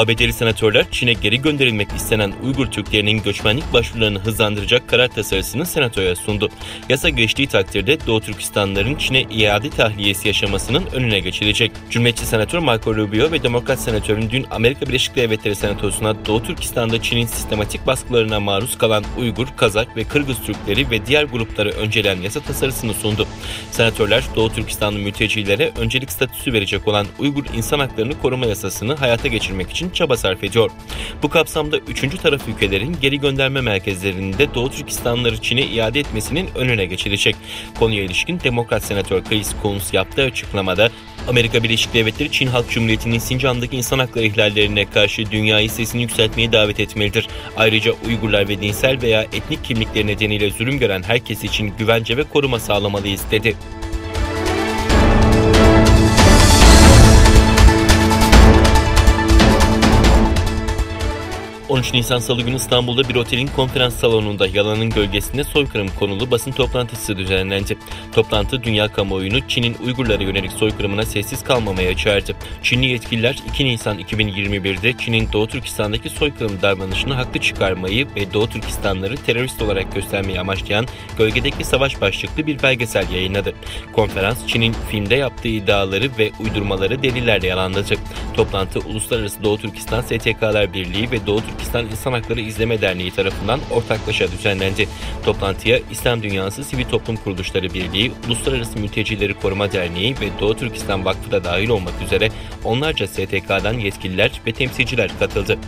ABD'li senatörler Çin'e geri gönderilmek istenen Uygur Türklerinin göçmenlik başvurularını hızlandıracak karar tasarısını senatoya sundu. Yasa geçtiği takdirde Doğu Türkistanlıların Çin'e iade tahliyesi yaşamasının önüne geçilecek. Cumhuriyetçi Senatör Marco Rubio ve Demokrat Senatörün dün Amerika Birleşik Devletleri Senatosu'na Doğu Türkistan'da Çin'in sistematik baskılarına maruz kalan Uygur, Kazak ve Kırgız Türkleri ve diğer grupları önceleyen yasa tasarısını sundu. Senatörler Doğu Türkistanlı mültecilere öncelik statüsü verecek olan Uygur İnsan Haklarını Koruma Yasasını hayata geçirmek için çaba sarf ediyor. Bu kapsamda üçüncü taraf ülkelerin geri gönderme merkezlerinde Doğu Türkistanlıları Çin'e iade etmesinin önüne geçilecek. Konuya ilişkin Demokrat Senatör Chris Coons yaptığı açıklamada Amerika Birleşik Devletleri Çin Halk Cumhuriyeti'nin Sincan'daki insan hakları ihlallerine karşı dünyayı sesini yükseltmeye davet etmelidir. Ayrıca Uygurlar ve dinsel veya etnik kimlikleri nedeniyle zulüm gören herkes için güvence ve koruma sağlamalıyız dedi. 13 Nisan Salı günü İstanbul'da bir otelin konferans salonunda yalanın gölgesinde soykırım konulu basın toplantısı düzenlendi. Toplantı dünya kamuoyunu Çin'in Uygurlara yönelik soykırımına sessiz kalmamaya çağırdı. Çinli yetkililer 2 Nisan 2021'de Çin'in Doğu Türkistan'daki soykırım davranışını haklı çıkarmayı ve Doğu Türkistanlıları terörist olarak göstermeyi amaçlayan Gölgedeki Savaş başlıklı bir belgesel yayınladı. Konferans Çin'in filmde yaptığı iddiaları ve uydurmaları delillerle yalanladı. Toplantı Uluslararası Doğu Türkistan STK'lar Birliği ve Doğu Türkistan İnsan Hakları İzleme Derneği tarafından ortaklaşa düzenlendi. Toplantıya İslam Dünyası Sivil Toplum Kuruluşları Birliği, Uluslararası Mültecileri Koruma Derneği ve Doğu Türkistan Vakfı da dahil olmak üzere onlarca STK'dan yetkililer ve temsilciler katıldı.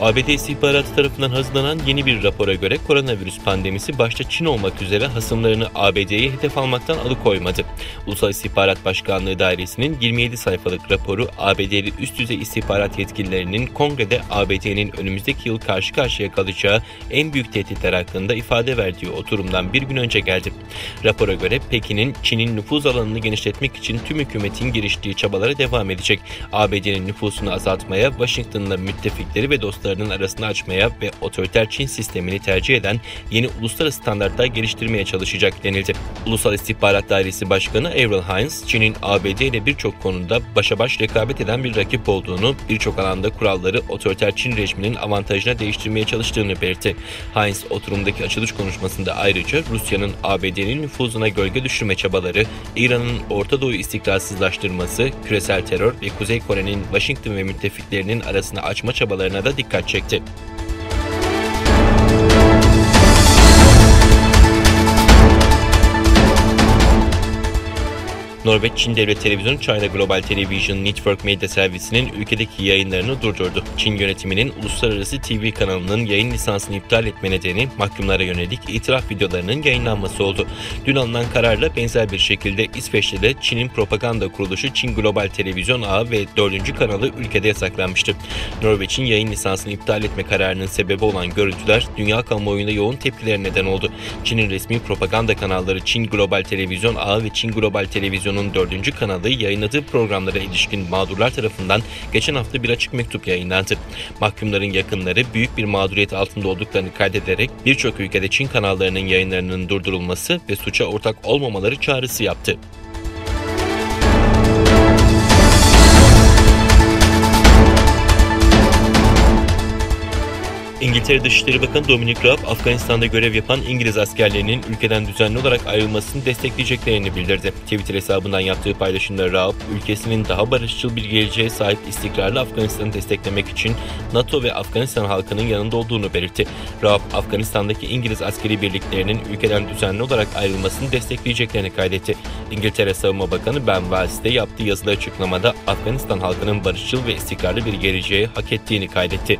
ABD istihbaratı tarafından hazırlanan yeni bir rapora göre koronavirüs pandemisi başta Çin olmak üzere hasımlarını ABD'ye hedef almaktan alıkoymadı. Ulusal İstihbarat Başkanlığı Dairesi'nin 27 sayfalık raporu ABD'li üst düzey istihbarat yetkililerinin kongrede ABD'nin önümüzdeki yıl karşı karşıya kalacağı en büyük tehditler hakkında ifade verdiği oturumdan bir gün önce geldi. Rapora göre Pekin'in Çin'in nüfuz alanını genişletmek için tüm hükümetin giriştiği çabalara devam edecek. ABD'nin nüfusunu azaltmaya, Washington'la müttefikleri ve dostları arasını açmaya ve otoriter Çin sistemini tercih eden yeni uluslararası standartlar geliştirmeye çalışacak denildi. Ulusal İstihbarat Dairesi Başkanı Avril Haines, Çin'in ABD ile birçok konuda başa baş rekabet eden bir rakip olduğunu, birçok alanda kuralları otoriter Çin rejiminin avantajına değiştirmeye çalıştığını belirtti. Haines oturumdaki açılış konuşmasında ayrıca Rusya'nın ABD'nin nüfuzuna gölge düşürme çabaları, İran'ın Orta Doğu'yu istikrarsızlaştırması, küresel terör ve Kuzey Kore'nin Washington ve müttefiklerinin arasını açma çabalarına da dikkat çekti. Norveç Çin Devlet Televizyonu China Global Television Network medya servisinin ülkedeki yayınlarını durdurdu. Çin yönetiminin uluslararası TV kanalının yayın lisansını iptal etme nedeni mahkumlara yönelik itiraf videolarının yayınlanması oldu. Dün alınan kararla benzer bir şekilde İsveç'te de Çin'in propaganda kuruluşu Çin Global Televizyon Ağı ve 4. kanalı ülkede yasaklanmıştı. Norveç'in yayın lisansını iptal etme kararının sebebi olan görüntüler dünya kamuoyunda yoğun tepkiler neden oldu. Çin'in resmi propaganda kanalları Çin Global Televizyon Ağı ve Çin Global Televizyon'un 4. kanalı yayınladığı programlara ilişkin mağdurlar tarafından geçen hafta bir açık mektup yayınlandı. Mahkumların yakınları büyük bir mağduriyet altında olduklarını kaydederek birçok ülkede Çin kanallarının yayınlarının durdurulması ve suça ortak olmamaları çağrısı yaptı. İngiltere Dışişleri Bakanı Dominic Raab, Afganistan'da görev yapan İngiliz askerlerinin ülkeden düzenli olarak ayrılmasını destekleyeceklerini bildirdi. Twitter hesabından yaptığı paylaşımda Raab, ülkesinin daha barışçıl bir geleceğe sahip istikrarlı Afganistan'ı desteklemek için NATO ve Afganistan halkının yanında olduğunu belirtti. Raab, Afganistan'daki İngiliz askeri birliklerinin ülkeden düzenli olarak ayrılmasını destekleyeceklerini kaydetti. İngiltere Savunma Bakanı Ben Wallace de yaptığı yazılı açıklamada Afganistan halkının barışçıl ve istikrarlı bir geleceğe hak ettiğini kaydetti.